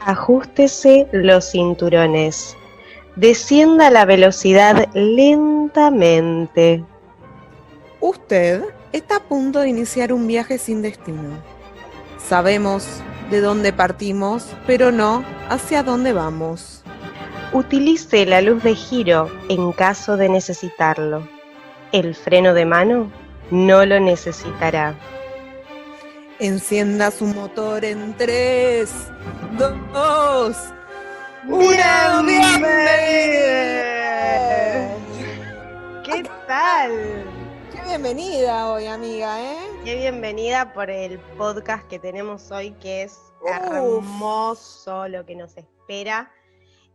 Ajústese los cinturones. Descienda la velocidad lentamente. Usted está a punto de iniciar un viaje sin destino. Sabemos de dónde partimos, pero no hacia dónde vamos. Utilice la luz de giro en caso de necesitarlo. El freno de mano no lo necesitará. Encienda su motor en 3, 2, 1. ¡Bienvenidos! ¿Qué tal? Qué bienvenida hoy, amiga, ¿eh? Qué bienvenida por el podcast que tenemos hoy, que es hermoso lo que nos espera.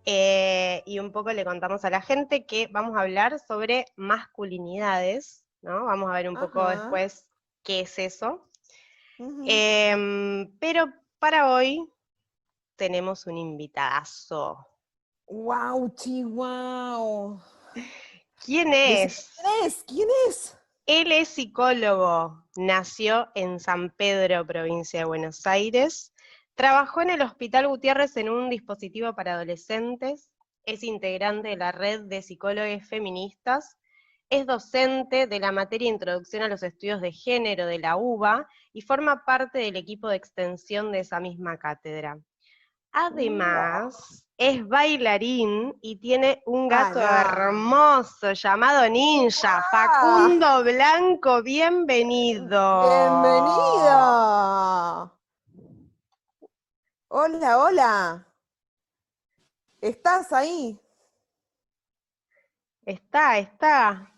Y un poco le contamos a la gente que vamos a hablar sobre masculinidades, ¿no? Vamos a ver un poco después qué es eso. Pero para hoy tenemos un invitadazo. ¡Wow, chihuahua! ¿Quién es? ¿Quién es? Él es psicólogo, nació en San Pedro, provincia de Buenos Aires, trabajó en el Hospital Gutiérrez en un dispositivo para adolescentes, es integrante de la red de psicólogos feministas, es docente de la materia Introducción a los Estudios de Género de la UBA y forma parte del equipo de extensión de esa misma cátedra. Además, es bailarín y tiene un gato hermoso llamado Ninja. Facundo Blanco, bienvenido. ¡Bienvenida! Hola, hola. ¿Estás ahí? Está.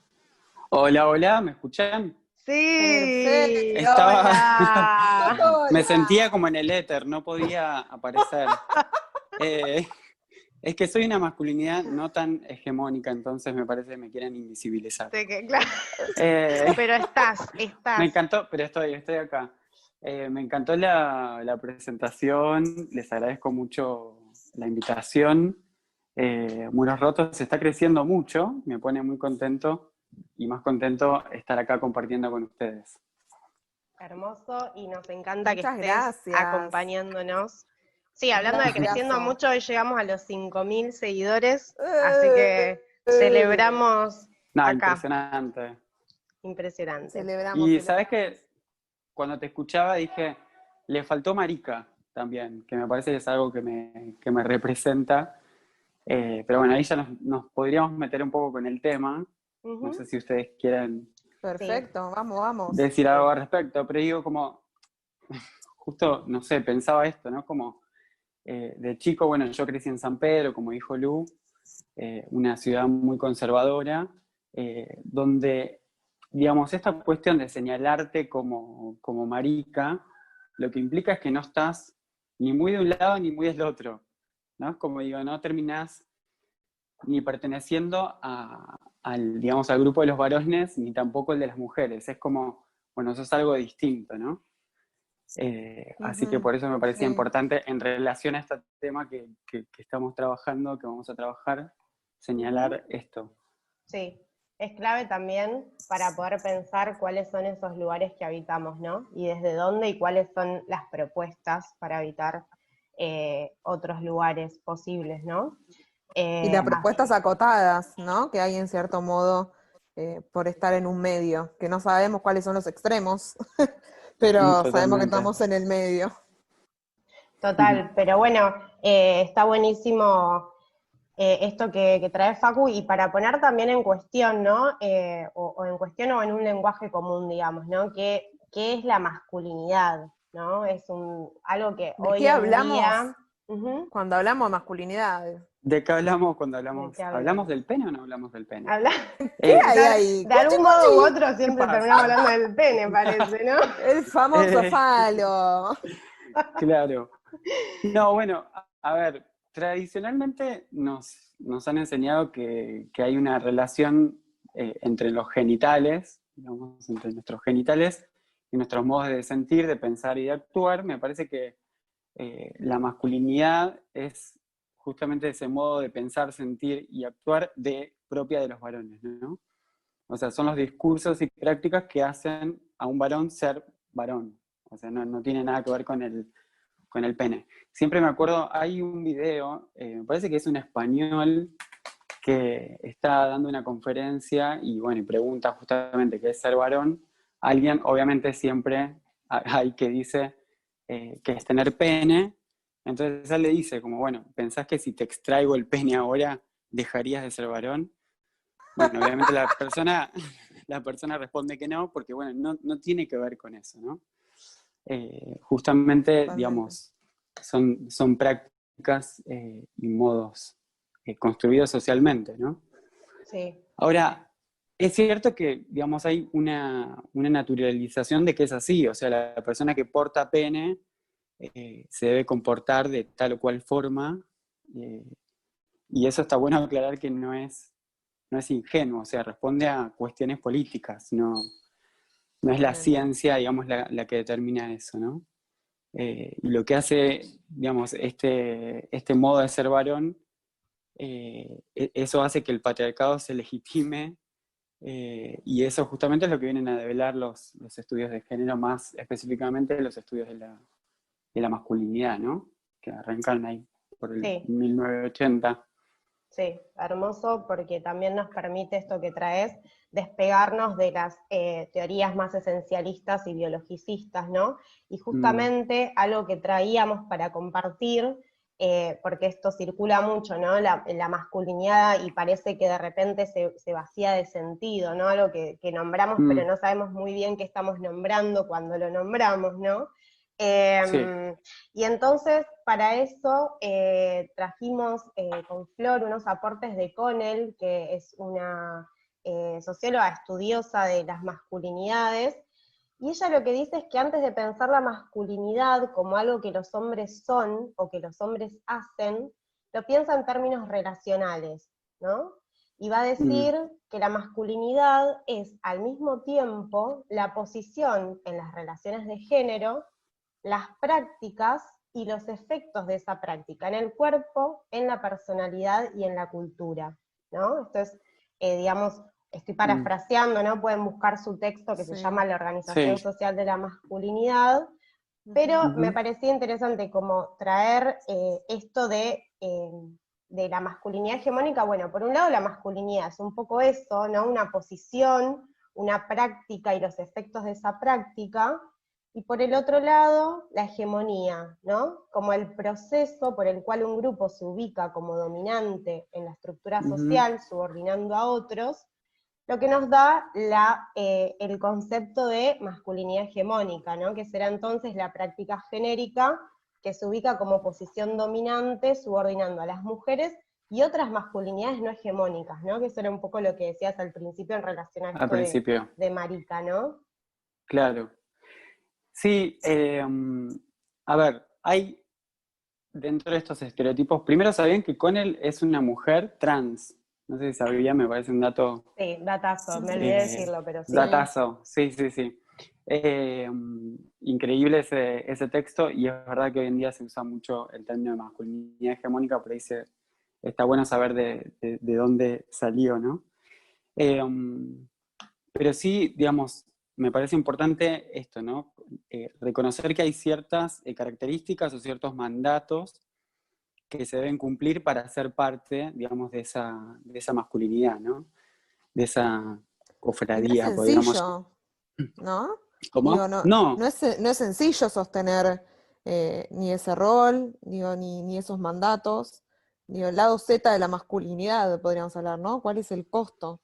Hola, hola, ¿me escuchan? Sí. Perfecto. Hola. Me sentía como en el éter, no podía aparecer. Es que soy una masculinidad no tan hegemónica, entonces me parece que me quieren invisibilizar. Claro. Pero estás. Me encantó, pero estoy acá. Me encantó la presentación, les agradezco mucho la invitación. Muros Rotos está creciendo mucho, me pone muy contento y más contento estar acá compartiendo con ustedes. Hermoso, y nos encanta Muchas que estés gracias. acompañándonos. Sí, hablando de creciendo mucho, hoy llegamos a los 5.000 seguidores, así que celebramos acá. Impresionante. Celebramos. Y sabes que cuando te escuchaba dije, le faltó marica también, que me parece que es algo que me representa. Pero bueno, ahí ya nos podríamos meter un poco con el tema. No sé si ustedes quieren Perfecto, vamos. decir algo al respecto, pero digo como, justo, no sé, pensaba esto, ¿no? Como de chico, bueno, yo crecí en San Pedro, como dijo Lu, una ciudad muy conservadora, donde, digamos, esta cuestión de señalarte como marica, lo que implica es que no estás ni muy de un lado ni muy del otro, ¿no? Como digo, no terminás ni perteneciendo al grupo de los varones, ni tampoco el de las mujeres. Es como, bueno, eso es algo distinto, ¿no? Así que por eso me parecía importante, en relación a este tema que estamos trabajando, que vamos a trabajar, señalar esto. Sí, es clave también para poder pensar cuáles son esos lugares que habitamos, ¿no? Y desde dónde y cuáles son las propuestas para habitar otros lugares posibles, ¿no? Y las propuestas acotadas, ¿no? Que hay en cierto modo por estar en un medio, que no sabemos cuáles son los extremos, pero Totalmente. sabemos que estamos en el medio. Total, pero bueno, está buenísimo esto que trae Facu, y para poner también en cuestión, ¿no? O en cuestión o en un lenguaje común, digamos, ¿no? ¿Qué es la masculinidad? ¿No? Es algo que hoy en día... Cuando hablamos de masculinidad. ¿De qué hablamos cuando hablamos? ¿Hablamos del pene o no hablamos del pene? ¿Qué hay ahí? De algún modo u otro siempre terminamos hablando del pene, parece, ¿no? El famoso falo. Claro. No, bueno, a ver, tradicionalmente nos han enseñado que hay una relación entre los genitales, digamos, entre nuestros genitales y nuestros modos de sentir, de pensar y de actuar. Me parece que la masculinidad es justamente ese modo de pensar, sentir y actuar propia de los varones, ¿no? O sea, son los discursos y prácticas que hacen a un varón ser varón. O sea, no tiene nada que ver con con el pene. Siempre me acuerdo, hay un video, me parece que es un español que está dando una conferencia y bueno, y pregunta justamente qué es ser varón. Alguien, obviamente siempre hay que dice que es tener pene. Entonces él le dice como, bueno, ¿pensás que si te extraigo el pene ahora dejarías de ser varón? Bueno, obviamente la persona responde que no, porque bueno, no tiene que ver con eso, ¿no? Justamente, Totalmente. digamos, son prácticas y modos construidos socialmente, ¿no? Sí, Ahora, es cierto que, digamos, hay una naturalización de que es así, o sea, la persona que porta pene se debe comportar de tal o cual forma, eh, y eso está bueno aclarar que no es ingenuo, o sea, responde a cuestiones políticas, no es la Totalmente. ciencia, digamos, la que determina eso, ¿no? Y lo que hace, digamos, este modo de ser varón, eso hace que el patriarcado se legitime, y eso justamente es lo que vienen a develar los estudios de género, más específicamente los estudios de la masculinidad, ¿no? Que arrancan ahí por el sí. 1980. Sí, hermoso porque también nos permite esto que traes, despegarnos de las teorías más esencialistas y biologicistas, ¿no? Y Mm, justamente algo que traíamos para compartir, porque esto circula mucho, ¿no? La masculinidad y parece que de repente se vacía de sentido, ¿no? Algo que nombramos, pero mm, no sabemos muy bien qué estamos nombrando cuando lo nombramos, ¿no? sí. Y entonces, para eso, trajimos con Flor unos aportes de Connell, que es una socióloga estudiosa de las masculinidades, y ella lo que dice es que antes de pensar la masculinidad como algo que los hombres son o que los hombres hacen, lo piensa en términos relacionales, ¿no? Y va a Mm, decir que la masculinidad es al mismo tiempo la posición en las relaciones de género, las prácticas y los efectos de esa práctica en el cuerpo, en la personalidad y en la cultura, ¿no? Esto es, digamos, estoy mm, parafraseando, ¿no? Pueden buscar su texto que se Sí. llama La Organización sí. Social de la Masculinidad, Ujú. pero me Ujú, parecía interesante como traer esto de la masculinidad hegemónica. Bueno, por un lado la masculinidad es un poco eso, ¿no? Una posición, una práctica y los efectos de esa práctica, y por el otro lado, la hegemonía, ¿no? Como el proceso por el cual un grupo se ubica como dominante en la estructura ujú, social, subordinando a otros, lo que nos da el concepto de masculinidad hegemónica, ¿no? Que será entonces la práctica genérica que se ubica como posición dominante, subordinando a las mujeres y otras masculinidades no hegemónicas, ¿no? Que eso era un poco lo que decías al principio en relación a al esto principio, de marica, ¿no? claro. Sí, a ver, hay dentro de estos estereotipos, primero sabían que Connell es una mujer trans. No sé si sabía, me parece un dato, Sí, datazo, me olvidé de eh, decirlo, pero sí. Sí. datazo. Sí, sí, sí. Eh, Increíble ese texto, y es verdad que hoy en día se usa mucho el término de masculinidad hegemónica, por ahí está bueno saber de dónde salió, ¿no? Eh, pero sí, digamos, me parece importante esto, ¿no? Reconocer que hay ciertas características o ciertos mandatos que se deben cumplir para ser parte, digamos, de esa masculinidad, ¿no? De esa Y no es cofradía, podríamos. sencillo, ¿no? Digo, ¿Cómo? No, no es sencillo sostener ni ese rol, digo, ni esos mandatos. Digo, el lado Z de la masculinidad, podríamos hablar, ¿no? ¿Cuál es el costo?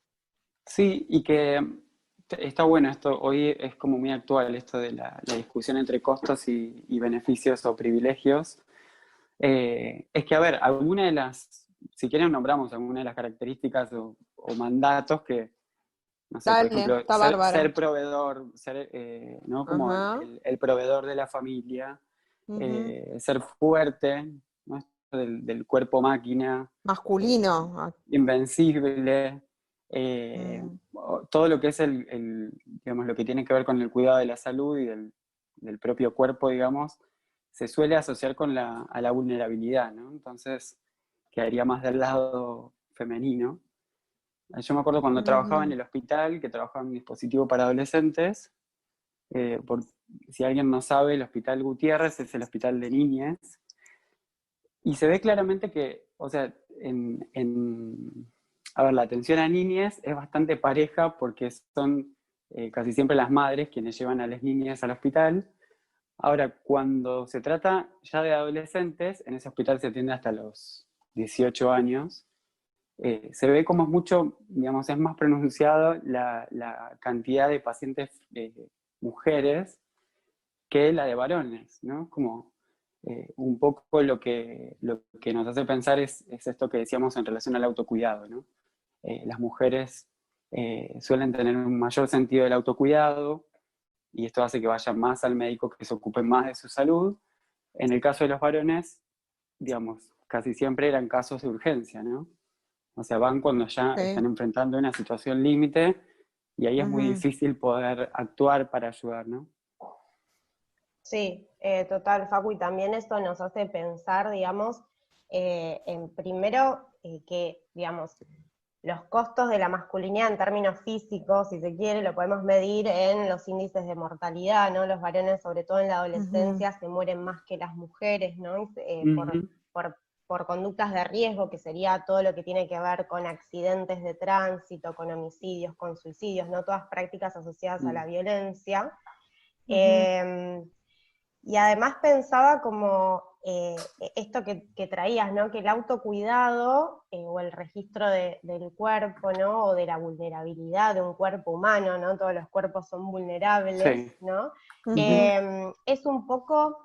sí, y que está bueno esto, hoy es como muy actual esto de la discusión entre costos y beneficios o privilegios. Es que, a ver, si quieren nombramos alguna de las características o mandatos que, no sé, por Dale, ejemplo, está ser bárbaro. proveedor, ¿no? Como Ajá. el proveedor de la familia, Ujú. ser fuerte, ¿no? Esto del cuerpo máquina, Masculino. invencible, Mm. todo lo que es digamos, lo que tiene que ver con el cuidado de la salud y del propio cuerpo, digamos, se suele asociar a la vulnerabilidad, ¿no? Entonces, quedaría más del lado femenino. Yo me acuerdo cuando trabajaba en Ujú. el hospital, que trabajaba en un dispositivo para adolescentes, por si alguien no sabe, el Hospital Gutiérrez es el hospital de niñez, y se ve claramente que, o sea, a ver, la atención a niñez es bastante pareja porque son casi siempre las madres quienes llevan a las niñas al hospital. Ahora, cuando se trata ya de adolescentes, en ese hospital se atiende hasta los 18 años, se ve como es mucho, digamos, es más pronunciado la cantidad de pacientes mujeres que la de varones, ¿no? Como un poco lo que nos hace pensar es esto que decíamos en relación al autocuidado, ¿no? Las mujeres suelen tener un mayor sentido del autocuidado y esto hace que vayan más al médico, que se ocupen más de su salud. En el caso de los varones, digamos, casi siempre eran casos de urgencia, ¿no? O sea, van cuando ya Sí. están enfrentando una situación límite y ahí es muy Ujú. difícil poder actuar para ayudar, ¿no? Sí, total, Facu, y también esto nos hace pensar, digamos, en primero que, digamos, los costos de la masculinidad en términos físicos, si se quiere, lo podemos medir en los índices de mortalidad, ¿no? Los varones, sobre todo en la Ujú. adolescencia, se mueren más que las mujeres, ¿no? Ujú. Por conductas de riesgo, que sería todo lo que tiene que ver con accidentes de tránsito, con homicidios, con suicidios, ¿no? Todas prácticas asociadas a la violencia. Ujú. Eh, y además pensaba como esto que traías, ¿no? Que el autocuidado o el registro del cuerpo, ¿no? O de la vulnerabilidad de un cuerpo humano, ¿no? Todos los cuerpos son vulnerables, Sí. ¿no? Ujú. Es un poco,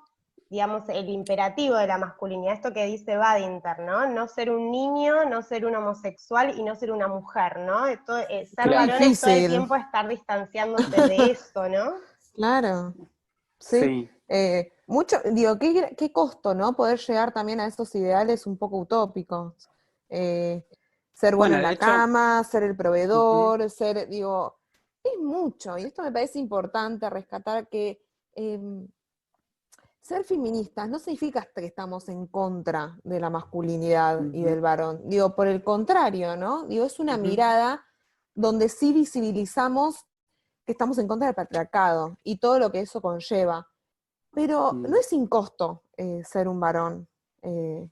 digamos, el imperativo de la masculinidad, esto que dice Badinter, ¿no? No ser un niño, no ser un homosexual y no ser una mujer, ¿no? Ser Qué Claro. varón es todo el difícil. tiempo estar distanciándose de eso, ¿no? Claro, sí. Sí. Mucho, digo, qué costo, ¿no? Poder llegar también a esos ideales un poco utópicos. Eh, Ser bueno Bueno, en de la hecho, cama, ser el ujú, proveedor, digo, es mucho. Y esto me parece importante rescatar que ser feministas no significa que estamos en contra de la masculinidad y ujú, del varón. Digo, por el contrario, ¿no? Digo, es una ujú, mirada donde sí visibilizamos que estamos en contra del patriarcado y todo lo que eso conlleva. Pero no mm. es sin costo ser un varón. eh,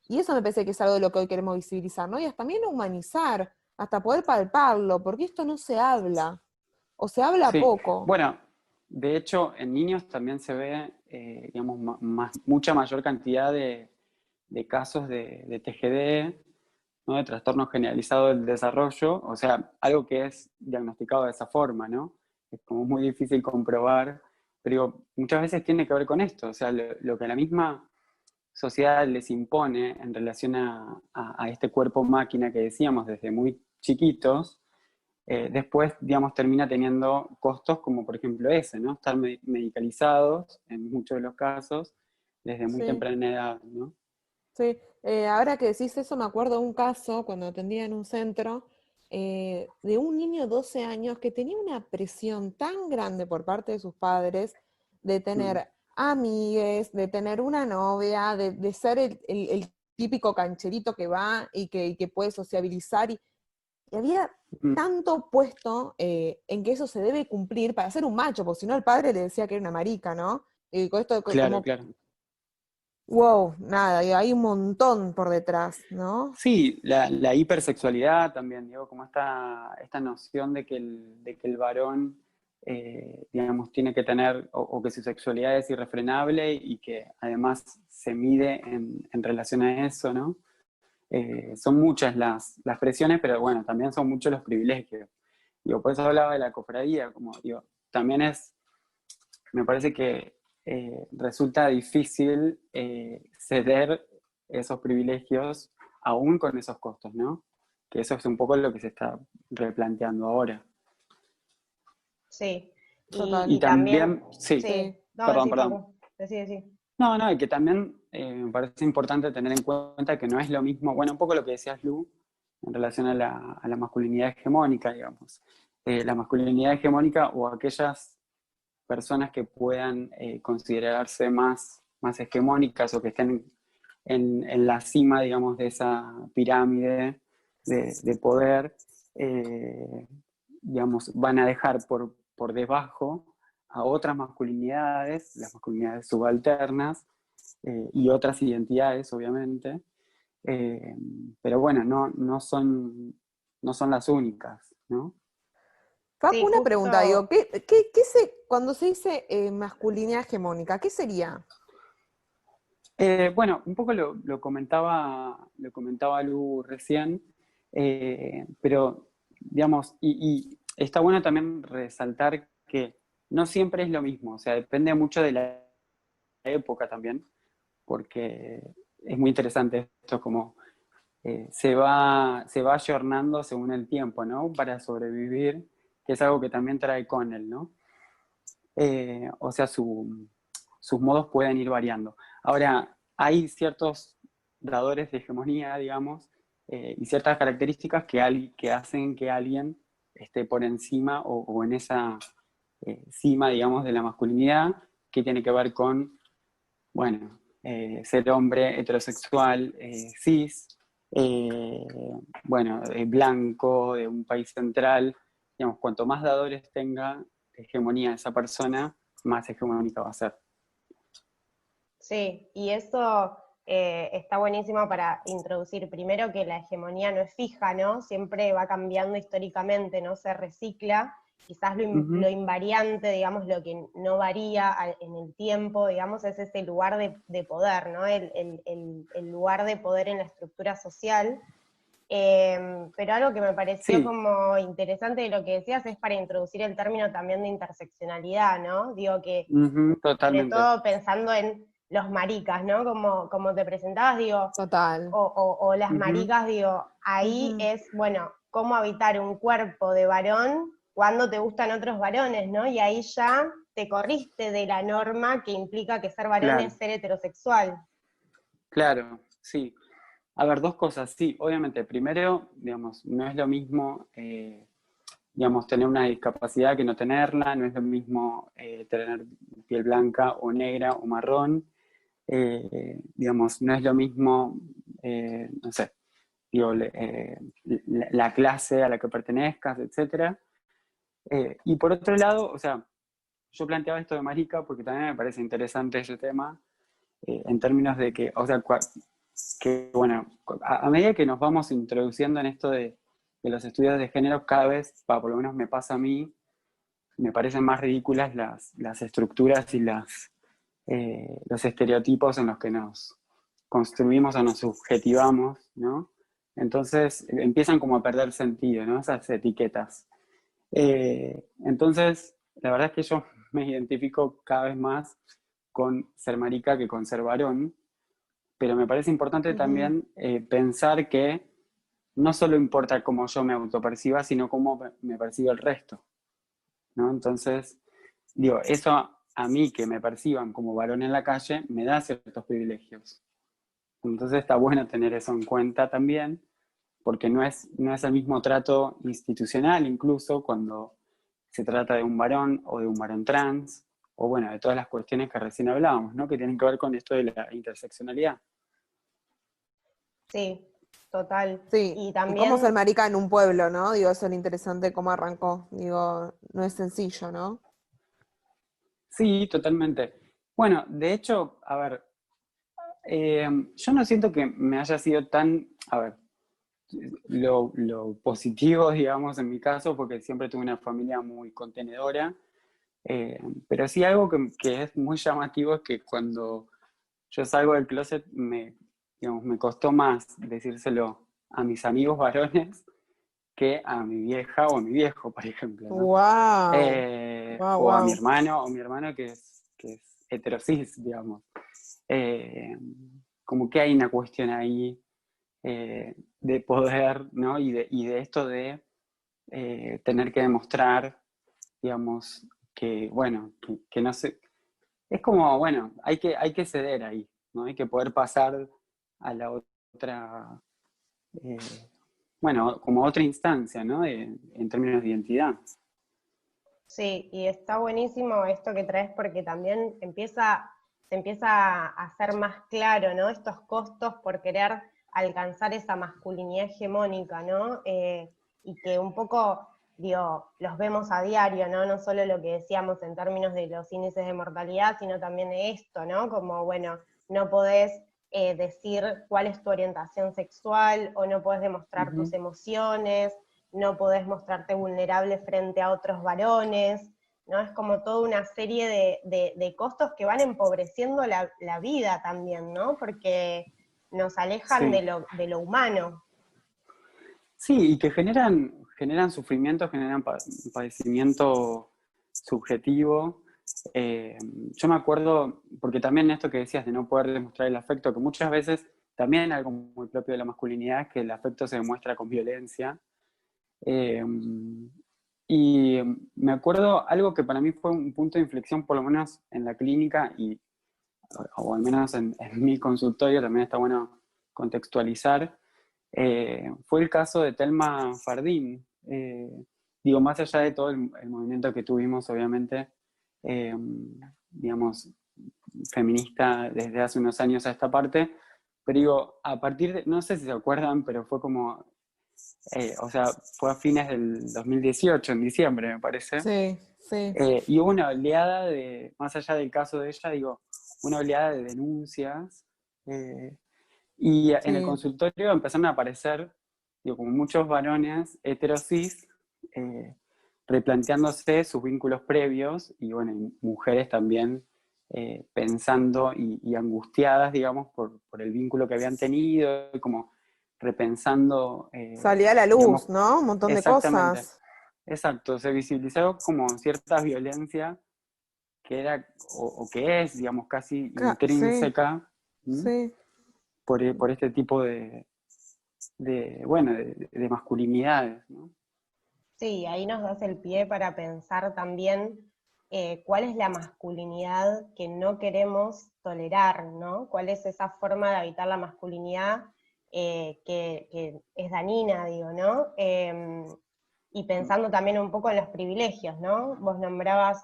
y eso me parece que es algo de lo que hoy queremos visibilizar, ¿no? Y hasta también humanizar, hasta poder palparlo, porque esto no se habla, o se habla Sí, poco. bueno, de hecho, en niños también se ve, digamos, mucha mayor cantidad de casos de TGD, ¿no? De trastorno generalizado del desarrollo, o sea, algo que es diagnosticado de esa forma, ¿no? Es como muy difícil comprobar, pero digo, muchas veces tiene que ver con esto, o sea, lo que la misma sociedad les impone en relación a este cuerpo máquina que decíamos desde muy chiquitos, después, digamos, termina teniendo costos como por ejemplo ese, ¿no? Estar medicalizados en muchos de los casos desde muy Sí, temprana edad, ¿no? sí. Ahora que decís eso, me acuerdo de un caso cuando atendía en un centro de un niño de 12 años que tenía una presión tan grande por parte de sus padres de Mm, tener amigues, de tener una novia, de ser el típico cancherito que va y que puede sociabilizar. Y había mm, tanto puesto en que eso se debe cumplir para ser un macho, porque si no el padre le decía que era una marica, ¿no? Y con esto claro, como, claro. wow, nada, y hay un montón por detrás, ¿no? Sí, la hipersexualidad también, digo, como esta noción de que el varón, digamos, tiene que tener, o que su sexualidad es irrefrenable y que además se mide en relación a eso, ¿no? Son muchas las presiones, pero bueno, también son muchos los privilegios. Digo, por eso hablaba de la cofradía, como digo, también me parece que resulta difícil ceder esos privilegios aún con esos costos, ¿no? Que eso es un poco lo que se está replanteando ahora. Sí, Total. Y y también, también, sí, sí, Sí. no, perdón, sí, perdón. Facu, decí, sí. No, no, y que también me parece importante tener en cuenta que no es lo mismo, bueno, un poco lo que decías, Lu, en relación a la masculinidad hegemónica, digamos. La masculinidad hegemónica o aquellas personas que puedan considerarse más hegemónicas o que estén en la cima, digamos, de esa pirámide de poder, digamos, van a dejar por debajo a otras masculinidades, las masculinidades subalternas, y otras identidades, obviamente, pero bueno, no son las únicas, ¿no? Facu, Sí, una pregunta, digo, justo. cuando se dice masculinidad hegemónica, ¿qué sería? Bueno, un poco lo comentaba Lu recién, pero digamos, y está bueno también resaltar que no siempre es lo mismo, o sea, depende mucho de la época también, porque es muy interesante esto, como se va ayornando según el tiempo, ¿no? Para sobrevivir, que es algo que también trae con él, ¿no? O sea, sus modos pueden ir variando. Ahora, hay ciertos dadores de hegemonía, digamos, y ciertas características que hacen que alguien esté por encima o en esa cima, digamos, de la masculinidad, que tiene que ver con, bueno, ser hombre heterosexual, cis, eh, bueno, blanco, de un país central. Digamos, cuanto más dadores tenga hegemonía esa persona, más hegemónica va a ser. Sí, y eso está buenísimo para introducir primero que la hegemonía no es fija, ¿no? Siempre va cambiando históricamente, ¿no? Se recicla. Quizás lo Ujú. invariante, digamos, lo que no varía en el tiempo, digamos, es ese lugar de poder, ¿no? El lugar de poder en la estructura social. Pero algo que me pareció Sí, como interesante de lo que decías es para introducir el término también de interseccionalidad, ¿no? Digo que ujú, sobre totalmente. todo pensando en los maricas, ¿no? Como te presentabas, digo, Total. o las Ujú, maricas, digo, ahí Ujú. es, bueno, cómo habitar un cuerpo de varón cuando te gustan otros varones, ¿no? Y ahí ya te corriste de la norma que implica que ser varón es claro, ser heterosexual. claro, sí. A ver, dos cosas. Sí, obviamente, primero, digamos, no es lo mismo, digamos, tener una discapacidad que no tenerla, no es lo mismo tener piel blanca o negra o marrón, digamos, no es lo mismo, no sé, digo, la clase a la que pertenezcas, etcétera. Y por otro lado, o sea, yo planteaba esto de marica porque también me parece interesante ese tema, en términos de que, o sea, que bueno, a medida que nos vamos introduciendo en esto de los estudios de género, cada vez, por lo menos me pasa a mí, me parecen más ridículas las estructuras y los estereotipos en los que nos construimos o nos subjetivamos, ¿no? Entonces empiezan como a perder sentido, ¿no? Esas etiquetas. Entonces, la verdad es que yo me identifico cada vez más con ser marica que con ser varón, pero me parece importante Ujú. también pensar que no solo importa cómo yo me autoperciba, sino cómo me percibe el resto, ¿no? Entonces, digo, eso a mí que me perciban como varón en la calle me da ciertos privilegios. Entonces está bueno tener eso en cuenta también, porque no es el mismo trato institucional incluso cuando se trata de un varón o de un varón trans, o bueno, de todas las cuestiones que recién hablábamos, ¿no? Que tienen que ver con esto de la interseccionalidad. Sí, total. Sí, Y y cómo ser también, marica en un pueblo, ¿no? Digo, eso es lo interesante cómo arrancó. Digo, no es sencillo, ¿no? Sí, totalmente. Bueno, de hecho, a ver, yo no siento que me haya sido tan, a ver, lo positivo, digamos, en mi caso, porque siempre tuve una familia muy contenedora, eh, pero sí algo que es muy llamativo es que cuando yo salgo del closet digamos, me costó más decírselo a mis amigos varones que a mi vieja o a mi viejo, por ejemplo, ¿no? Wow, wow, O a mi wow. hermano o mi hermano que es heterosis, digamos. Eh, Como que hay una cuestión ahí de poder, ¿no? Y de esto de tener que demostrar, digamos, que, bueno, que no sé, es como, bueno, hay que ceder ahí, ¿no? Hay que poder pasar a la otra, eh, bueno, como otra instancia, ¿no? En términos de identidad. sí, y está buenísimo esto que traes porque también se empieza a hacer más claro, ¿no? Estos costos por querer alcanzar esa masculinidad hegemónica, ¿no? Y que un poco digo, los vemos a diario, ¿no? No solo lo que decíamos en términos de los índices de mortalidad, sino también de esto, ¿no? Como, bueno, no podés decir cuál es tu orientación sexual, o no podés demostrar tus emociones, no podés mostrarte vulnerable frente a otros varones, ¿no? Es como toda una serie de costos que van empobreciendo la vida también, ¿no? Porque nos alejan Sí. de lo humano. Sí, y que generan sufrimiento, generan padecimiento subjetivo. Yo me acuerdo, porque también esto que decías de no poder demostrar el afecto, que muchas veces también algo muy propio de la masculinidad es que el afecto se demuestra con violencia. Eh, y me acuerdo algo que para mí fue un punto de inflexión, por lo menos en la clínica, o al menos en mi consultorio, también está bueno contextualizar. Fue el caso de Thelma Fardín. Digo, más allá de todo el movimiento que tuvimos, obviamente, eh, digamos, feminista desde hace unos años a esta parte, pero digo, a partir de, no sé si se acuerdan, pero fue como, o sea, fue a fines del 2018, en diciembre, me parece, Sí, sí, y hubo una oleada de, más allá del caso de ella, digo, una oleada de denuncias, y en el sí. consultorio empezaron a aparecer, digo, como muchos varones heterosis, replanteándose sus vínculos previos, y bueno, y mujeres también pensando y angustiadas, digamos, por el vínculo que habían tenido, y como repensando, Salía a la digamos, luz, ¿no? Un montón de exactamente, cosas. exacto, se visibilizó como cierta violencia que era, o que es, digamos, casi Sí, intrínseca, ¿m? sí. Por este tipo bueno, de masculinidades, ¿no? Sí, ahí nos das el pie para pensar también cuál es la masculinidad que no queremos tolerar, ¿no? ¿Cuál es esa forma de habitar la masculinidad que es dañina, digo, ¿no? Y pensando también un poco en los privilegios, ¿no? Vos nombrabas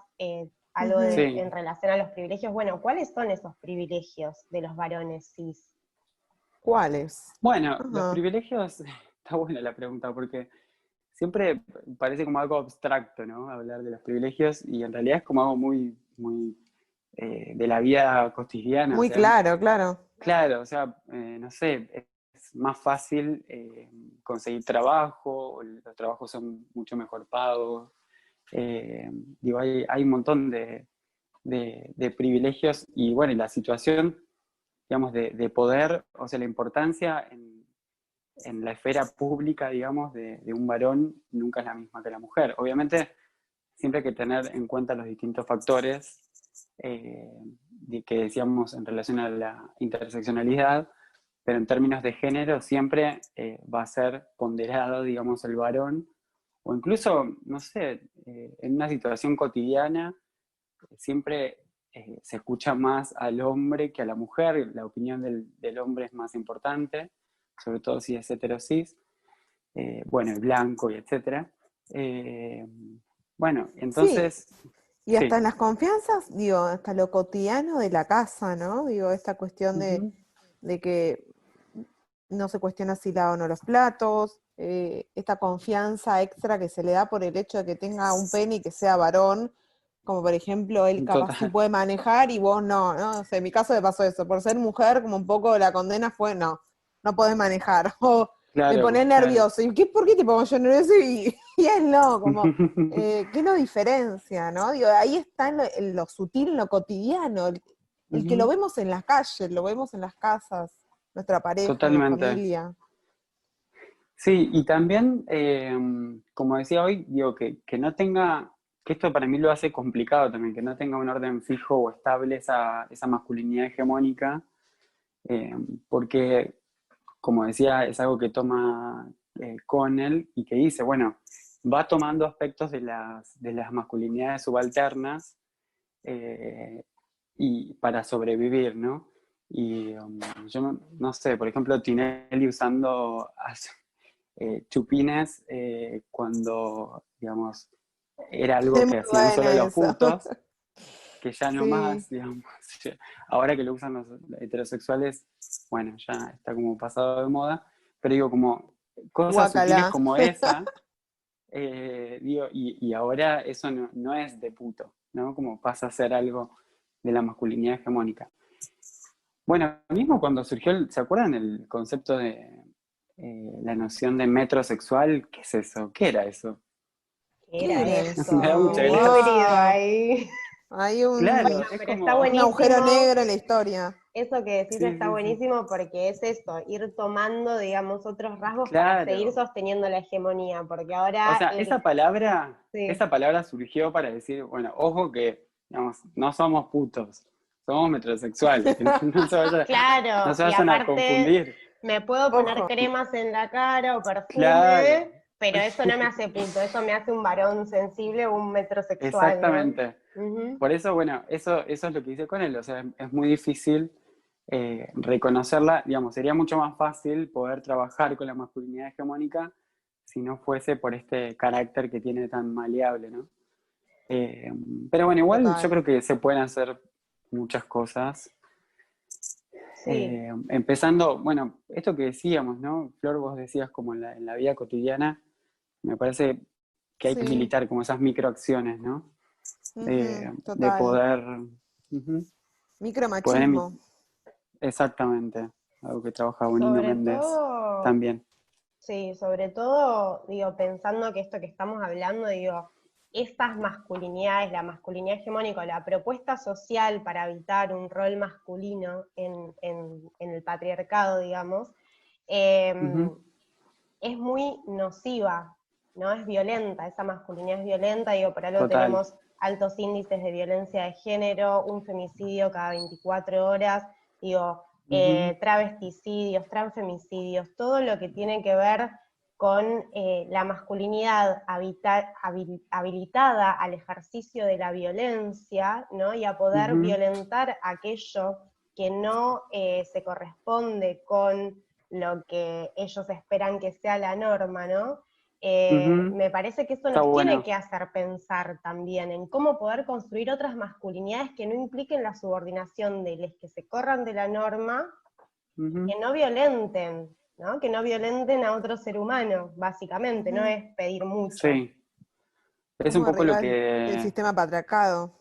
algo Ujú. Sí. en relación a los privilegios. Bueno, ¿cuáles son esos privilegios de los varones cis? ¿Cuáles? Bueno, los Ajá. privilegios, está buena la pregunta, porque siempre parece como algo abstracto, ¿no? Hablar de los privilegios, y en realidad es como algo muy, muy de la vida cotidiana, o Muy sea, claro, claro. claro, o sea, no sé, es más fácil conseguir trabajo, los trabajos son mucho mejor pagos, eh, digo, hay un montón de privilegios, y bueno, y la situación, digamos, de poder, o sea, la importancia en la esfera pública, digamos, de un varón nunca es la misma que la mujer. Obviamente, siempre hay que tener en cuenta los distintos factores que decíamos en relación a la interseccionalidad, pero en términos de género siempre va a ser ponderado, digamos, el varón, o incluso, no sé, en una situación cotidiana, siempre se escucha más al hombre que a la mujer, la opinión del hombre es más importante, sobre todo si es heterosis, bueno, el blanco y etcétera. Bueno, Sí, entonces, y hasta sí. en las confianzas, digo, hasta lo cotidiano de la casa, ¿no? Digo, esta cuestión Ujú. de que no se cuestiona si lava o no los platos, esta confianza extra que se le da por el hecho de que tenga un pene y que sea varón, como por ejemplo, él capaz sí Total. puede manejar y vos no, ¿no? O sea, en mi caso me pasó eso, por ser mujer, como un poco la condena fue, no, no podés manejar, o me Claro, ponés claro. nervioso, ¿y qué, por qué te pongo yo nervioso? Y él no, como, ¿qué lo diferencia, no? Digo, ahí está en lo sutil, en lo cotidiano, el que lo Ujú. vemos en las calles, lo vemos en las casas, nuestra pareja, en la Totalmente. familia. Sí, y también, como decía hoy, digo que no tenga, que esto para mí lo hace complicado también, que no tenga un orden fijo o estable esa masculinidad hegemónica, eh, porque, como decía, es algo que toma Connell y que dice, bueno, va tomando aspectos de las masculinidades subalternas eh, y para sobrevivir, ¿no? Y yo no sé, por ejemplo, Tinelli usando chupines cuando, digamos, era algo Es que muy hacían solo buena los eso. putos, que ya no Sí, más, digamos, ahora que lo usan los heterosexuales, bueno, ya está como pasado de moda, pero digo, como cosas sutiles guacala. como esa, Digo, y ahora eso no es de puto, ¿no? Como pasa a ser algo de la masculinidad hegemónica. Bueno, mismo cuando surgió, ¿se acuerdan el concepto de la noción de metrosexual? ¿Qué es eso? ¿Qué era eso? ¿Qué ¿Qué era era eso? Me da eso? mucha Un gracia. híbrido ¡Wow! ahí. Hay un, Claro, Bueno, es pero está como, un agujero buenísimo. negro en la historia. Eso que decís sí, está sí, sí. buenísimo porque es esto, ir tomando, digamos, otros rasgos para seguir Claro. sosteniendo la hegemonía, porque O ahora sea, sí, esa palabra surgió para decir, bueno, ojo que, digamos, no somos putos, somos metrosexuales, que no claro, se y vayan a aparte confundir. me puedo poner Ojo. cremas en la cara o Claro, perfume, pero eso no me hace puto, eso me hace un varón sensible o un metrosexual, ¿no? exactamente. Ujú. Por eso, bueno, eso es lo que hice con él, o sea, es muy difícil reconocerla, digamos, sería mucho más fácil poder trabajar con la masculinidad hegemónica si no fuese por este carácter que tiene tan maleable, ¿no? Eh, pero bueno, igual yo Total. creo que se pueden hacer muchas cosas. Sí, Empezando, bueno, esto que decíamos, ¿no? Flor, vos decías como en la vida cotidiana, me parece que hay que Sí. militar como esas microacciones, ¿no? Ujú, De total. poder, ujú, poder Micromachismo. exactamente, algo que trabaja Bonino sobre Méndez todo también. sí, sobre todo, digo, pensando que esto que estamos hablando, digo, estas masculinidades, la masculinidad hegemónica, la propuesta social para evitar un rol masculino en el patriarcado, digamos, eh, Ujú, es muy nociva, ¿no? Es violenta, esa masculinidad es violenta, digo, por algo total. tenemos altos índices de violencia de género, un femicidio cada 24 horas, digo, Ujú, travesticidios, transfemicidios, todo lo que tiene que ver con la masculinidad habilitada al ejercicio de la violencia, ¿no? Y a poder ujú, violentar aquello que no se corresponde con lo que ellos esperan que sea la norma, ¿no? ujú. Me parece que eso Está nos tiene bueno. que hacer pensar también en cómo poder construir otras masculinidades que no impliquen la subordinación de los que se corran de la norma, Ujú, que no violenten, ¿no? Que no violenten a otro ser humano, básicamente, no Ujú. es pedir mucho. sí, es un Como poco lo arriba el que, sistema patriarcado,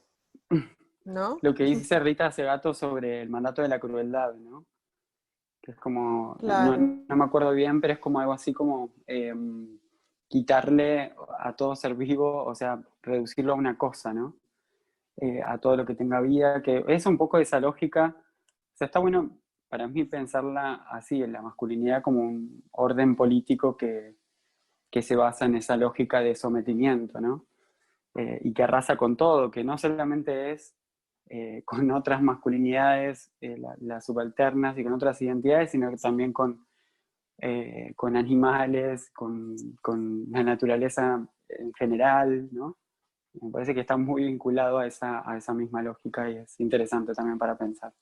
¿no? lo que dice Rita Segato sobre el mandato de la crueldad, ¿no? Que es como, Claro. no me acuerdo bien, pero es como algo así como quitarle a todo ser vivo, o sea, reducirlo a una cosa, ¿no? A todo lo que tenga vida, que es un poco esa lógica, o sea, está bueno para mí pensarla así, en la masculinidad como un orden político que se basa en esa lógica de sometimiento, ¿no? Y que arrasa con todo, que no solamente es con otras masculinidades, las subalternas y con otras identidades, sino que también con animales, con la naturaleza en general, ¿no? Me parece que está muy vinculado a esa misma lógica y es interesante también para pensar.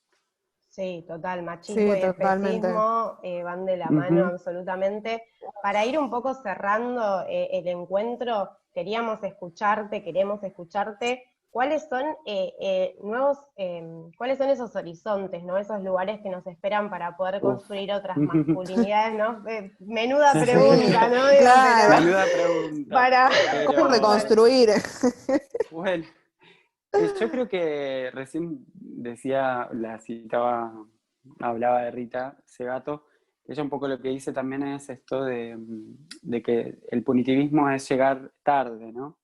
Sí, total, machismo Sí, y totalmente. especismo van de la mano Ujú, absolutamente. Para ir un poco cerrando el encuentro, queremos escucharte, ¿cuáles son cuáles son esos horizontes, ¿no? Esos lugares que nos esperan para poder uf. construir otras masculinidades, ¿no? Menuda Sí, pregunta, ¿no? Digo, claro. Menuda pero pregunta, para, ¿Cómo pero reconstruir? bueno, yo creo que recién decía, la citaba, hablaba de Rita Segato, que ella un poco lo que dice también es esto de que el punitivismo es llegar tarde, ¿no?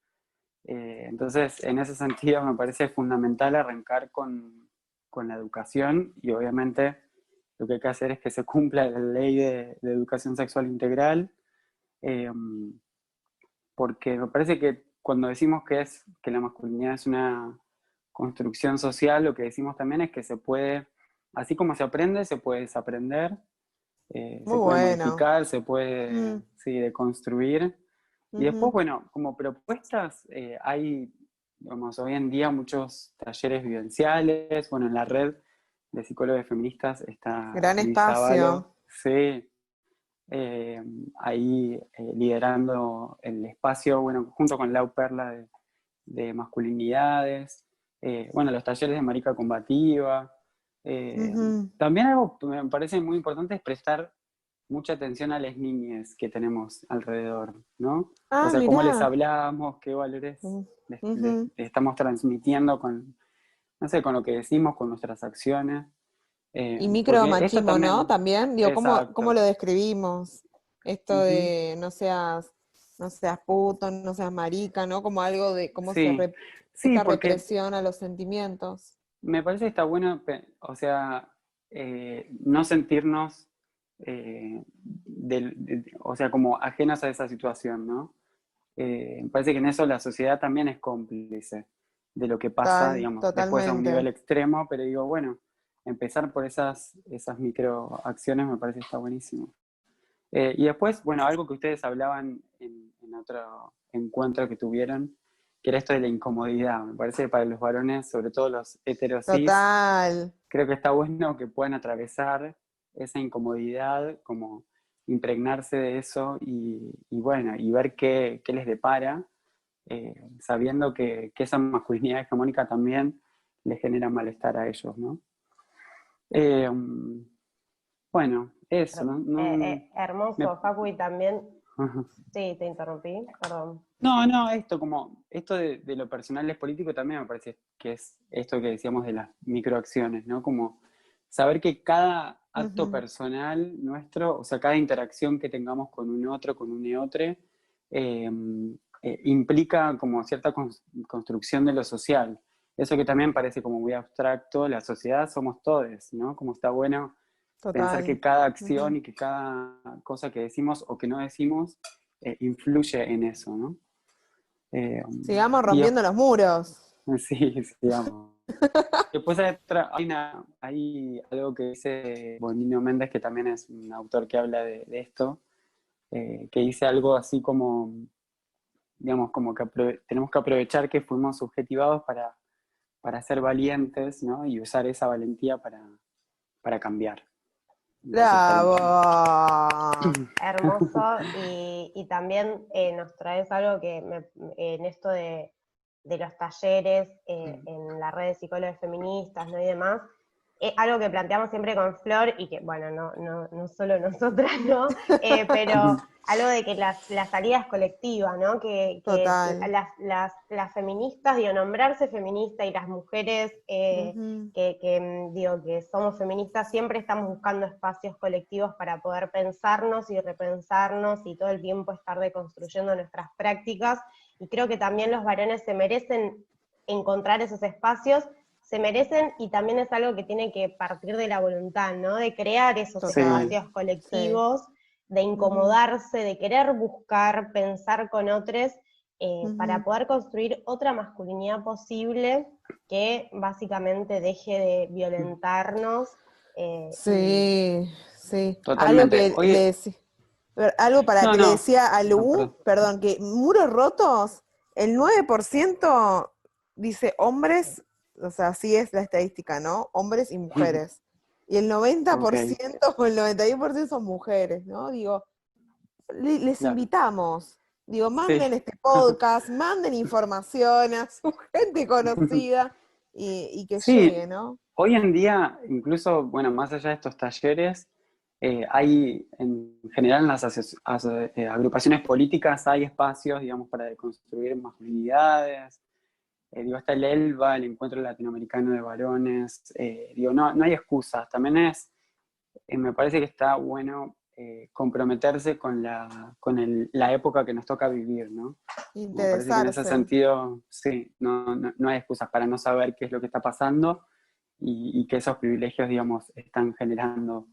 Entonces, en ese sentido me parece fundamental arrancar con la educación y obviamente lo que hay que hacer es que se cumpla la ley de educación sexual integral, eh, porque me parece que cuando decimos que la masculinidad es una construcción social, lo que decimos también es que se puede, así como se aprende, se puede desaprender, Muy se puede bueno. modificar, se puede, Mm, sí, deconstruir. Y después, ujú. bueno, como propuestas, hay, digamos, hoy en día muchos talleres vivenciales, bueno, en la red de psicólogos feministas está Gran Luis Zavalo, espacio. sí, ahí liderando el espacio, bueno, junto con Lau Perla de masculinidades, bueno, los talleres de marica combativa. Eh, Ujú. También algo que me parece muy importante es prestar mucha atención a las niñas que tenemos alrededor, ¿no? Ah, O sea, cómo les mirá. hablamos, qué valores Mm, les ujú. estamos transmitiendo con, no sé, con lo que decimos, con nuestras acciones. Y Porque eso micromachismo, ¿no? también, También, digo, ¿cómo exacto. lo describimos? Esto Ujú. de no seas puto, no seas marica, ¿no? Como algo de cómo Sí, sí, esta porque represión a los sentimientos. me parece que está bueno, o sea, no sentirnos, o sea, como ajenos a esa situación, ¿no? Me parece que en eso la sociedad también es cómplice de lo que pasa, digamos, después a un nivel Totalmente. extremo, pero digo, bueno, empezar por esas microacciones me parece que está buenísimo. Y después, bueno, algo que ustedes hablaban en otro encuentro que tuvieron, que era esto de la incomodidad. Me parece que para los varones, sobre todo los heterosis, Total. creo que está bueno que puedan atravesar esa incomodidad, como impregnarse de eso y bueno, y ver qué les depara, sabiendo que esa masculinidad hegemónica también les genera malestar a ellos, ¿no? Eh, bueno, eso, ¿no? Me- Hermoso, Facu, y también, sí, te interrumpí, perdón. no, esto de lo personal es político también me parece que es esto que decíamos de las microacciones, ¿no? Como saber que cada acto Ujú. personal nuestro, o sea, cada interacción que tengamos con un otro, con un otro, implica como cierta construcción de lo social. Eso que también parece como muy abstracto, la sociedad somos todos, ¿no? Como está bueno pensar Total. que cada Ujú. acción y que cada cosa que decimos o que no decimos influye en eso, ¿no? Eh, Sigamos y rompiendo los muros. sí, digamos. Después hay algo que dice Bonino Méndez, que también es un autor que habla de esto, que dice algo así como, digamos, como que tenemos que aprovechar que fuimos subjetivados para ser valientes, ¿no? Y usar esa valentía para cambiar. Me parece que está Bravo. bueno. Hermoso, y también nos traes algo que en esto de los talleres, en la red de psicólogos feministas, ¿no? Y demás, algo que planteamos siempre con Flor, y que, bueno, no solo nosotras, ¿no? Pero algo de que la salida es colectiva, ¿no? Que Total. las feministas, digo, nombrarse feminista y las mujeres Ujú. digo, que somos feministas, siempre estamos buscando espacios colectivos para poder pensarnos y repensarnos y todo el tiempo estar deconstruyendo nuestras prácticas, y creo que también los varones se merecen encontrar esos espacios, se merecen, y también es algo que tiene que partir de la voluntad, ¿no? De crear esos Total. Sí, espacios Sí. colectivos, de Ujú. incomodarse, de querer buscar, pensar con otros, para Ujú. poder construir otra masculinidad posible que básicamente deje de violentarnos. Y Sí, sí. Algo totalmente. que le Oye, decía, algo para no, que le no, decía a no, Lu, perdón. perdón, que muros rotos, el 9% dice hombres, o sea, así es la estadística, ¿no? Hombres y mujeres. Y el noventa Ok, por ciento o el 91% son mujeres, ¿no? Digo, les claro. invitamos, digo, Sí. manden este podcast, manden información a su gente conocida y que llegue, Sí, ¿no? hoy en día, incluso, bueno, más allá de estos talleres, hay en general en las agrupaciones políticas hay espacios, digamos, para deconstruir masculinidades. Digo, está el ELVA, el Encuentro Latinoamericano de Varones. Digo, no hay excusas. También me parece que está bueno comprometerse con la época que nos toca vivir, ¿no? Me parece que en ese Interesarse. sentido, sí, no hay excusas para no saber qué es lo que está pasando y que esos privilegios, digamos, están generando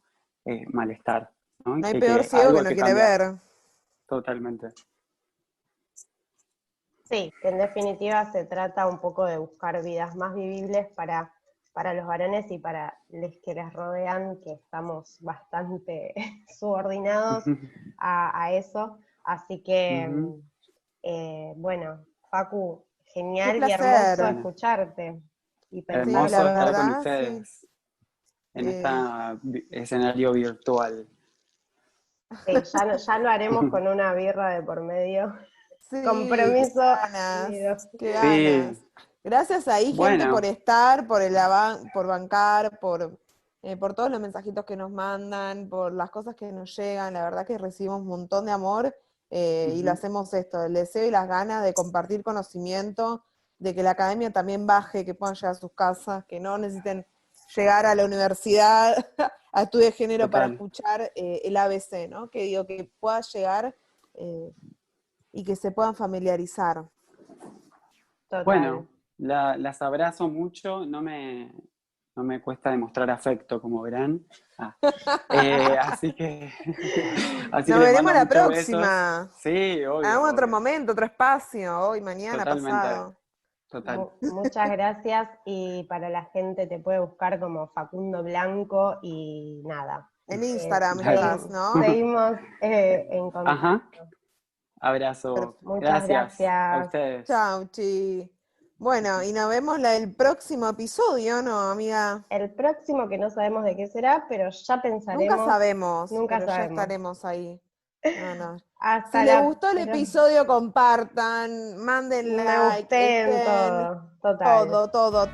malestar, ¿no? No hay peor Que ciego algo que hay no que quiere cambiar, ver. totalmente. sí, que en definitiva se trata un poco de buscar vidas más vivibles para los varones y para los que les rodean, que estamos bastante subordinados a eso. Así que, Ujú. bueno, Facu, Qué genial y hermoso placer. Bueno, escucharte y Sí, la hermoso pensarte. estar con verdad, sí. ustedes en este Sí, escenario virtual. Sí, ya lo haremos con una birra de por medio. sí, Compromiso ganas, adquirido. qué Sí, ganas. Gracias ahí, gente, por bueno, estar, por bancar, por todos los mensajitos que nos mandan, por las cosas que nos llegan. La verdad que recibimos un montón de amor y lo hacemos esto, el deseo y las ganas de compartir conocimiento, de que la academia también baje, que puedan llegar a sus casas, que no necesiten llegar a la universidad a estudio de género para escuchar el ABC, ¿no? Que digo, que pueda llegar y que se puedan familiarizar. Total. Bueno, las abrazo mucho, no me cuesta demostrar afecto, como verán. Así que nos veremos la próxima. Besos. Sí, obvio. En otro momento, otro espacio, hoy, mañana, Totalmente. pasado. Total. Muchas gracias, y para la gente te puede buscar como Facundo Blanco y nada. En Instagram estás, ¿no? Seguimos en contacto. Ajá. Abrazo. Muchas gracias. A ustedes. Chau, chi. Bueno, y nos vemos el próximo episodio, ¿no, amiga? El próximo, que no sabemos de qué será, pero ya pensaremos. Nunca sabemos, Nunca pero sabemos. ya estaremos ahí. No. Hasta si les gustó el episodio, compartan, manden like, todo. Total. Todo.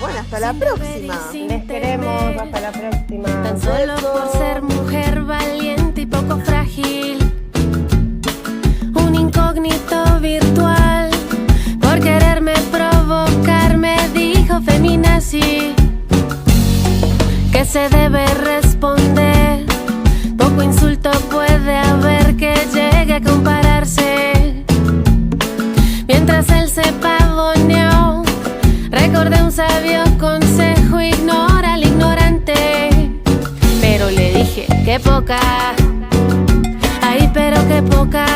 Bueno, hasta la próxima. Les queremos, hasta la próxima. Tan solo por ser mujer valiente y poco frágil, un incógnito virtual, por quererme provocar me dijo feminazi que se debe responder. Poco insulto puede haber que llegue a compararse. Mientras él se pavoneó, recordé un sabio consejo: ignora al ignorante. Pero le dije, qué poca, ay, pero qué poca.